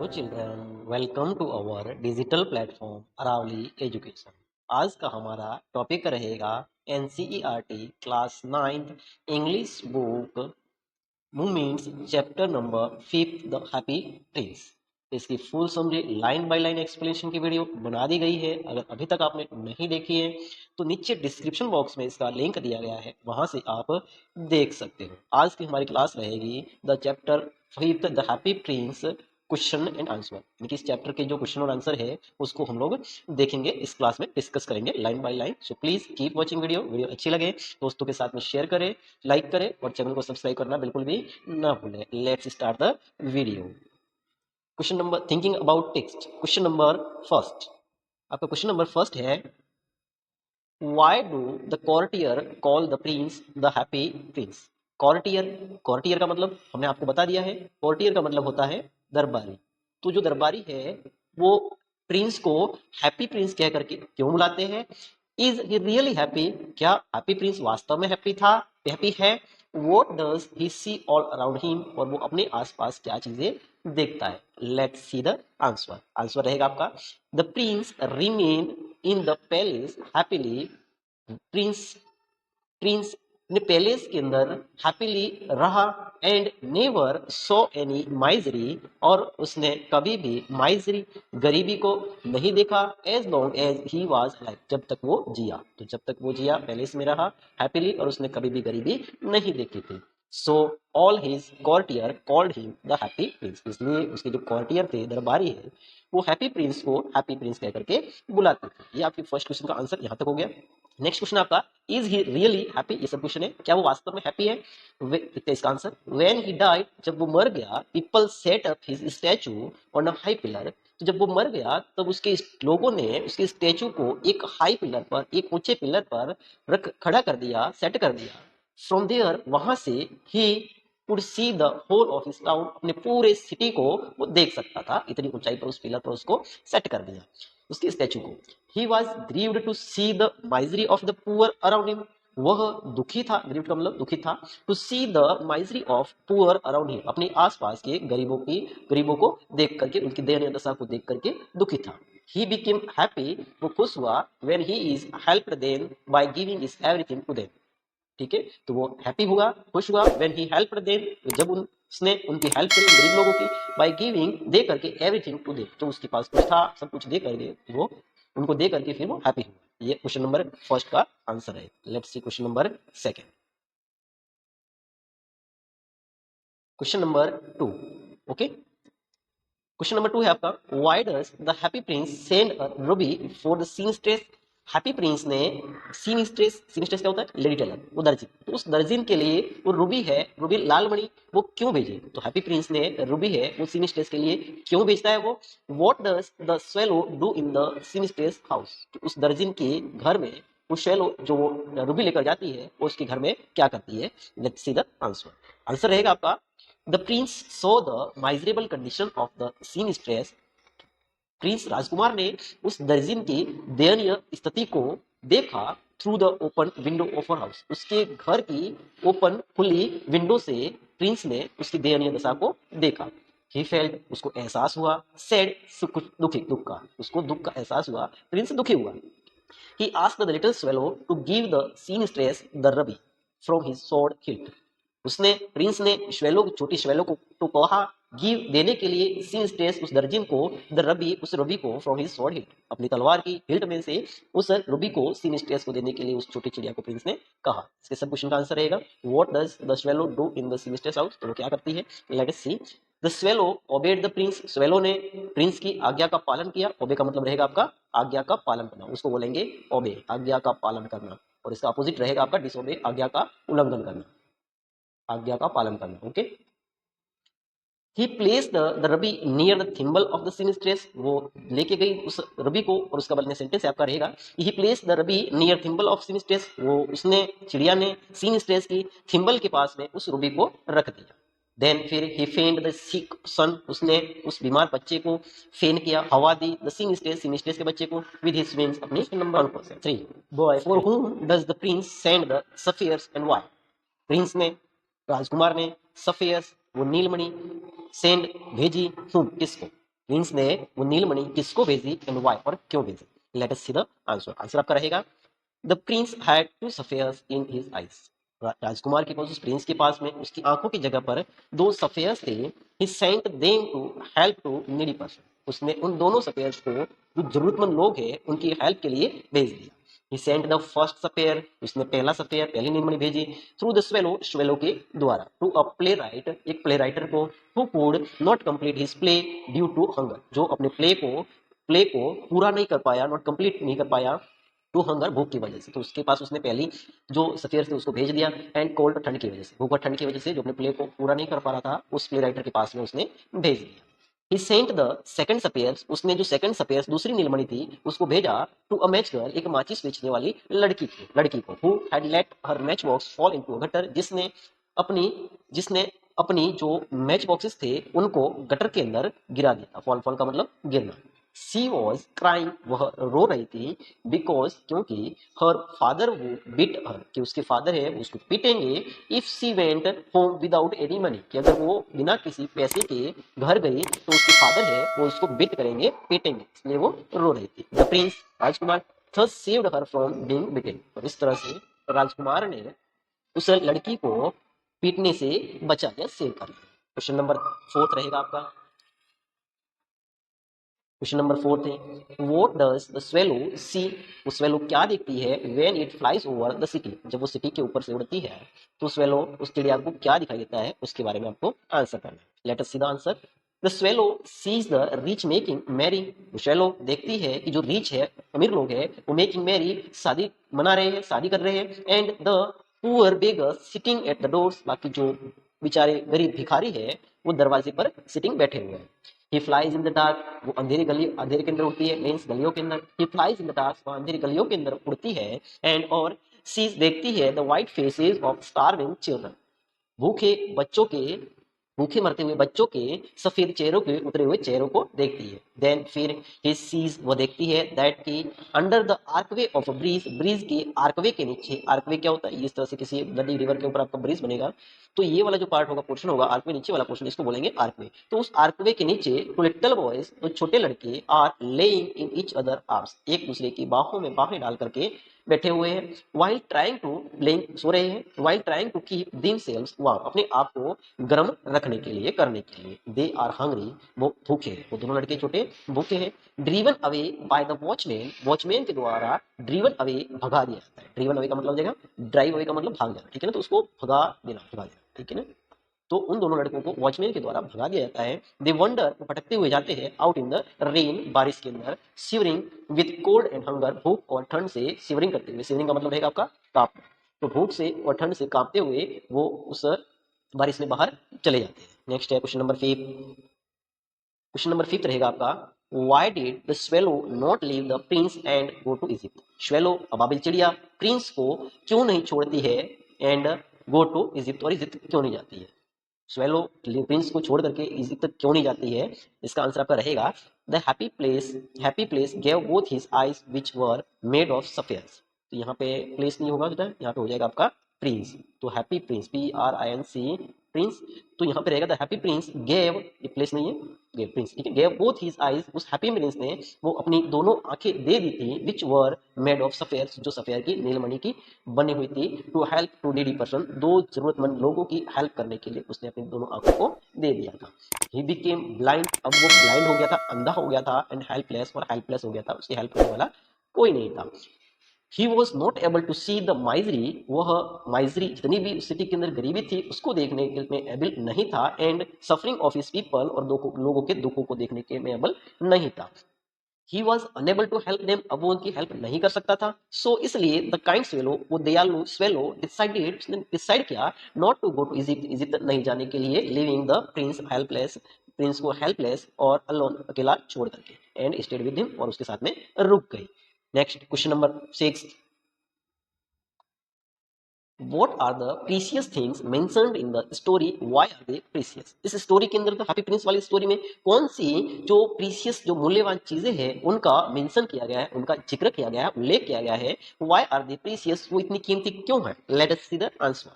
Children, welcome to our digital platform Aravali education. आज का हमारा टॉपिक रहेगा NCERT class 9 English book movements chapter number 5 the happy trees. इसकी full summary line by line explanation की video बना दी गई है। अगर अभी तक आपने नहीं देखी है तो नीचे डिस्क्रिप्शन बॉक्स में इसका लिंक दिया गया है, वहां से आप देख सकते हो। आज की हमारी क्लास रहेगी the chapter 5 the happy trees question and answer, यानी कि इस चैप्टर के जो क्वेश्चन और आंसर है उसको हम लोग देखेंगे, इस क्लास में डिस्कस करेंगे line by line. So please keep watching video अच्छी लगे दोस्तों के साथ में शेयर करें, लाइक करें और चैनल को सब्सक्राइब करना बिल्कुल भी ना भूलें। Let's start the video. Question number thinking about text, question number first. आपका क्वेश्चन नंबर फर्स्ट है why do the courtier call the prince the happy prince. Courtier, courtier का मतलब हमने आपको बता दिया है। कॉर्टियर का मतलब होता है दरबारी। तो जो दरबारी है वो प्रिंस को हैप्पी प्रिंस कह करके क्यों बुलाते हैं? इज ही रियली हैप्पी, क्या हैप्पी प्रिंस वास्तव में हैप्पी था, हैप्पी है? What does he see all around him, और वो अपने आसपास क्या चीजें देखता है? Let's see the answer. Answer रहेगा आपका the prince remain in the palace happily. Prince prince ने पैलेस के अंदर हैप्पीली रहा and never saw any misery, और उसने कभी भी माइजरी गरीबी को नहीं देखा। As long as he was life, जब तक वो जिया, तो जब तक वो जिया पैलेस में रहा हैप्पीली और उसने कभी भी गरीबी नहीं देखी थी। So all his courtier called him the happy prince, इसलिए उसके जो कॉर्टियर थे, दरबारी है, वो हैप्पी प्रिंस को हैप्पी प्रिंस कह करके बुलाते थे। ये आपकी फर्स्ट क्वेश्चन का आंसर यहाँ तक हो गया। नेक्स्ट क्वेश्चन आपका इज ही रियली हैप्पी, ये सब क्वेश्चन है, क्या वो वास्तव में हैप्पी है? देखते हैं इसका आंसर। व्हेन ही डाइड, जब वो मर गया, people set up his statue on a high pillar, तो जब वो मर गया तब उसके लोगों ने उसके स्टैचू को एक हाई पिलर पर, एक ऊंचे पिलर पर रख खड़ा कर दिया, सेट कर दिया। फ्रॉम देयर, वहां से he could see the whole of his town, अपने पूरे सिटी को वो देख सकता था, इतनी ऊंचाई पर उस पिलर पर उसको सेट कर दिया उसके स्टैचू को। He was grieved to see the misery of the poor around him, वह दुखी था, ग्रीव्ड का मतलब दुखी था, to see the misery of poor around him, अपने आसपास के गरीबों को देख करके, उनकी दयनीय दशा को देख करके दुखी था। ही बिकेम हैप्पी, वो खुश हुआ, when he is helped them by giving is everything to them. ठीक है, तो वो हैप्पी हुआ, खुश हुआ, व्हेन ही हेल्प्ड देम, जब उसने उनकी हेल्प करी गरीब लोगों की, बाय गिविंग, दे करके, एवरीथिंग टू देम, जो उसके पास कुछ था सब कुछ दे करके, वो उनको दे करके फिर वो हैप्पी हुआ। ये क्वेश्चन नंबर फर्स्ट का आंसर है। Let's C question number second. Question number 2। Okay, question number 2 है आपका why does the happy Prince send a Ruby for the seamstress. Happy Prince ने सीमस्ट्रेस क्या होता है? लेडी टेलर, वो दर्जी, तो उस दर्जिन के लिए वो रूबी है, रूबी लाल मणि, वो क्यों भेजे? तो हैप्पी प्रिंस ने रूबी है वो सीमस्ट्रेस के लिए क्यों भेजता है वो? What does the swallow do in the seamstress house, उस दर्जिन के घर में वो शेलो जो वो रूबी लेकर जाती है वो उसके घर में क्या करती है? Let's see the answer. Answer रहेगा आपका the prince saw the miserable condition of the seamstress. Prince राजकुमार ने उस दर्जिन की दयनीय स्थिति को देखा through the open window of house, उसके घर की ओपन खुली विंडो से प्रिंस ने उसकी दयनीय दशा को देखा। ही फेल्ट, उसको एहसास हुआ, सैड, दुखी, दुख का, उसको दुख का एहसास हुआ, प्रिंस दुखी हुआ। He asked the little swallow to give the seamstress the ruby from his sword hilt, उसने प्रिंस ने श्वेलो, छोटी श्वेलो को तो कहा गिव, देने के लिए सीमस्ट्रेस उस दर्जिन को, द रबी, उस रबी को, फ्रॉम हिज स्वॉर्ड हिल्ट, अपनी तलवार की हिल्ट में से उस रबी को, सीमस्ट्रेस को देने के लिए उस छोटी चिड़िया को प्रिंस ने कहा। इसके सब क्वेश्चन का आंसर रहेगा what does the swallow do in the seamstress house, तो वो क्या करती है? Let us see. The swallow obeyed the prince, swallow ने प्रिंस की आज्ञा का पालन किया। ओबे का मतलब रहेगा आपका आज्ञा का पालन करना, उसको बोलेंगे ओबे, आज्ञा का पालन करना, और इसका अपोजिट रहेगा आपका डिसोबे, आज्ञा का उल्लंघन करना, आज्ञा का पालन करना। Okay, he place the ruby near the thimble of the seamstress, वो लेके गई उस रबी को, और उसका बदले सेंटेंस आपका रहेगा he place the ruby near thimble of seamstress, वो उसने, चिड़िया ने सीमस्ट्रेस की थिम्बल के पास में उस रबी को रख दिया। देन फिर ही फेंड द सिक सन, उसने उस बीमार बच्चे को फेन किया, हवा दी, द सीमस्ट्रेस के बच्चे को, विद हिज विंग्स, अपनी number 3 boy for whom does the prince send the sapphires and why, prince ने, राजकुमार ने, सफेयर्स वो नीलमणि, सेंड भेजी, हुम किसको? प्रिंस ने वो नीलमणि किसको भेजी एंड व्हाई, और क्यों भेजी। Let us see the answer. Answer आपका रहेगा the prince had two sapphires in his eyes. राजकुमार के पास, उस प्रिंस के पास में उसकी आंखों की जगह पर दो सफेयर्स थे। He sent them to help to needy person. उसने उन दोनों सफेयर्स को जो जरूरतमंद लोग हैं उनकी हेल्प के लिए भेज दिया। ही सेंट द फर्स्ट सफेयर, उसने पहला सफेयर, पहली नीलमणि भेजी थ्रू द स्वेलो, स्वेलो के द्वारा, टू अ प्ले राइटर, एक प्ले राइटर को, who could not complete his play due to hunger, जो अपने प्ले को पूरा नहीं कर पाया, नॉट कंप्लीट नहीं कर पाया टू हंगर, भूख की वजह से। तो उसके पास उसने पहली जो सफेयर थे उसको भेज दिया, एंड कोल्ड, ठंड की वजह से, भूख और ठंड की वजह से जो अपने प्ले को पूरा नहीं कर पा रहा था उस प्ले राइटर के पास में उसने भेज दिया। ही सेंट द सेकंड सपेयर्स, उसने जो सेकंड सपेयर्स दूसरी नीलमणि थी उसको भेजा टू अ मैच गर्ल, एक माचिस बेचने वाली लड़की को who had let her match box fall into a gutter, अपनी जिसने अपनी जो मैच बॉक्सेस थे उनको गटर के अंदर गिरा दिया था। फॉल का मतलब गिरना। सी वॉज क्राइंग, वह रो रही थी, बिकॉज, क्योंकि हर फादर वो बिट हर, कि उसके फादर है वो उसको पीटेंगे, if she went home without any money, कि अगर वो बिना किसी पैसे के घर गई तो उसके फादर है वो उसको बिट करेंगे, पीटेंगे, इसलिए वो रो रही थी। द प्रिंस, राजकुमार, thus saved her from being beaten, और इस तरह से राजकुमार ने उस लड़की को पीटने से बचा लिया, सेव कर लिया। क्वेश्चन नंबर 4 रहेगा आपका। क्वेश्चन नंबर 4 है, व्हाट डज द स्वेलो सी, वो स्वेलो क्या देखती है, when it flies over the city, जब वो सिटी के ऊपर से उड़ती है तो स्वेलो उस चिड़िया को क्या दिखाई देता है, उसके बारे में आपको आंसर करना है। Let us see the answer. The swallow sees the rich making merry, swallow देखती है कि जो रिच है, अमीर लोग है, वो मेकिंग मैरी, शादी मना रहे हैं, शादी कर रहे हैं, and the poor beggar sitting at the doors, बाकी जो बेचारे गरीब भिखारी है वो दरवाजे पर सिटिंग बैठे हुए हैं। ही फ्लाइज इन द डार्क, वो अंधेरे के अंदर उड़ती है, मीन्स गलियों के अंदर। ही फ्लाइज इन द डार्क, वो अंधेरी गलियों के अंदर उड़ती है, एंड और सीज देखती है the white faces of starving children, भूखे बच्चों के, भूखे मरते हुए बच्चों के सफेद चेहरों के उतरे हुए चेहरों को देखती है। देन फिर ही सीज, वो देखती है दैट की under the archway of a bridge, bridge के आर्कवे के नीचे, आर्कवे क्या होता है, इस तरह से किसी नदी रिवर के ऊपर आपका ब्रिज बनेगा तो ये वाला जो पार्ट होगा, पोर्शन होगा, आर्कवे नीचे वाला पोर्शन, इसको बोलेंगे आर्कवे। तो उस आर्कवे के नीचे टू लिटिल बॉयज, तो छोटे लड़के, are lying in each other arms, एक दूसरे की बाहों में बाहें डाल करके बैठे हुए हैं, वाइल ट्राइंग टू प्लेइंग, सो रहे हैं, while trying to keep themselves warm, अपने आप को गर्म रखने के लिए, करने के लिए। दे आर हंग्री, वो भूखे हैं, वो दोनों लड़के छोटे भूखे हैं। Driven away by the watchman, watchman के द्वारा ड्रीवन अवे भगा दिया जाता है। ड्रीवन अवे का मतलब हो जाएगा, ड्राइव अवे का मतलब भाग जाना, ठीक है ना, तो उसको भगा देना, ठीक है ना। तो उन दोनों लड़कों को वॉचमैन के द्वारा भगा दिया जाता है। दे वंडर, वो भटकते हुए जाते हैं, आउट इन द रेन, बारिश के अंदर, shivering with cold and hunger, भूख और ठंड से शिवरिंग करते हुए, शिवरिंग का मतलब है आपका कांपना, तो भूख से और ठंड से कांपते हुए वो उस बारिश में बाहर चले जाते हैं। नेक्स्ट है क्वेश्चन नंबर 5। क्वेश्चन नंबर 5 रहेगा आपका, why did the swallow not leave the prince and go to Egypt, swallow अबाबिल चिड़िया प्रिंस को क्यों नहीं छोड़ती है, एंड गो टू इजिप्ट, और इजिप्ट क्यों नहीं जाती है, स्वेलो प्रिंस को छोड़ करके इजिप्ट तक क्यों नहीं जाती है। इसका आंसर आपका रहेगा the happy place gave both his eyes which were made of sapphires, तो यहाँ पे प्लेस नहीं होगा बेटा, यहाँ पे हो जाएगा आपका प्रिंस, तो हैप्पी प्रिंस, PRINC, प्रिंस, तो यहाँ पे रहेगा द हैप्पी प्रिंस गेव, ये प्लेस नहीं है, गेव प्रिंस, ठीक है, गेव बोथ हिज आईज, उस हैप्पी प्रिंस ने वो अपनी दोनों आंखें दे दी थी, विच वर मेड ऑफ सफेयर्स, जो सफेयर की, नीलमणि की बनी हुई थी, to help to needy person, दो जरूरतमंद लोगों की हेल्प करने के लिए उसने अपनी दोनों आंखों को दे दिया था। ही बिकेम ब्लाइंड, अब वो ब्लाइंड हो गया था, अंधा हो गया था, एंड हेल्पलेस, और हेल्पलेस हो गया था, उसकी हेल्प करने वाला कोई नहीं था। He was not able to see the misery, वह माइजरी, जितनी भी सिटी के अंदर गरीबी थी उसको देखने के में एबल नहीं था, and suffering of his people, और लोगों के दुखों को देखने के में एबल नहीं था। He was unable to help them, अब वो उनकी हेल्प नहीं कर सकता था, सो इसलिए द काइंड स्वेलो, वो दयालु स्वेलो, डिसाइडेड, उसने डिसाइड किया not to go to Egypt, Egypt नहीं जाने के लिए, living the prince helpless, prince को हेल्पलेस और अलोन, अकेला छोड़ करके, एंड स्टेड विद हिम, और उसके साथ में रुक गई। Next question number 6, what are the precious things mentioned in the story, why are they precious, इस स्टोरी के अंदर, तो हैप्पी प्रिंस वाली स्टोरी में कौन सी जो प्रीसियस, जो मूल्यवान चीजें हैं उनका मेंशन किया गया है, उनका जिक्र किया गया है, उल्लेख किया गया है, why are they precious, वो इतनी कीमती क्यों है। Let us see the answer.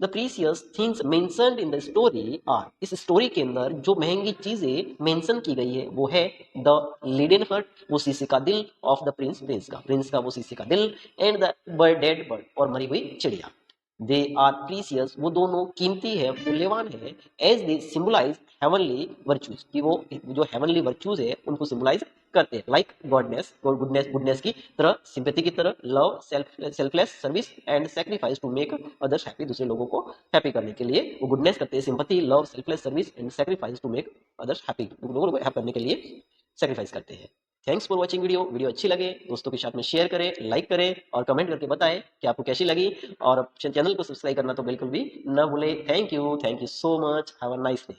The precious things mentioned in the story are, इस स्टोरी के अंदर जो महंगी चीजें मेंशन की गई है वो है द लिडन हर्ट, वो शीशे का दिल, ऑफ द प्रिंस का वो शीशे का दिल, and the bird dead bird, और मरी हुई चिड़िया। दे आर प्रीसियस, वो दोनों कीमती है, मूल्यवान है, as they symbolize heavenly virtues, कि वो जो हेवनली वर्चूज है उनको सिंबलाइज करते हैं, लाइक गॉडनेस, गुडनेस की तरह, सिंपैथी की तरह, love, selfless service and sacrifice to make others happy, दूसरे लोगों को हैप्पी करने के लिए वो गुडनेस करते हैं, sympathy, love, selfless service and sacrifice to make others happy, लोगों को हैप्पी करने के लिए सेक्रीफाइस करते हैं। थैंक्स फॉर वॉचिंग वीडियो अच्छी लगे दोस्तों के साथ में शेयर करें, लाइक करें और कमेंट करके बताएं कि आपको कैसी लगी, और चैनल को सब्सक्राइब करना तो बिल्कुल भी ना भूलें। Thank you so much, have a nice day.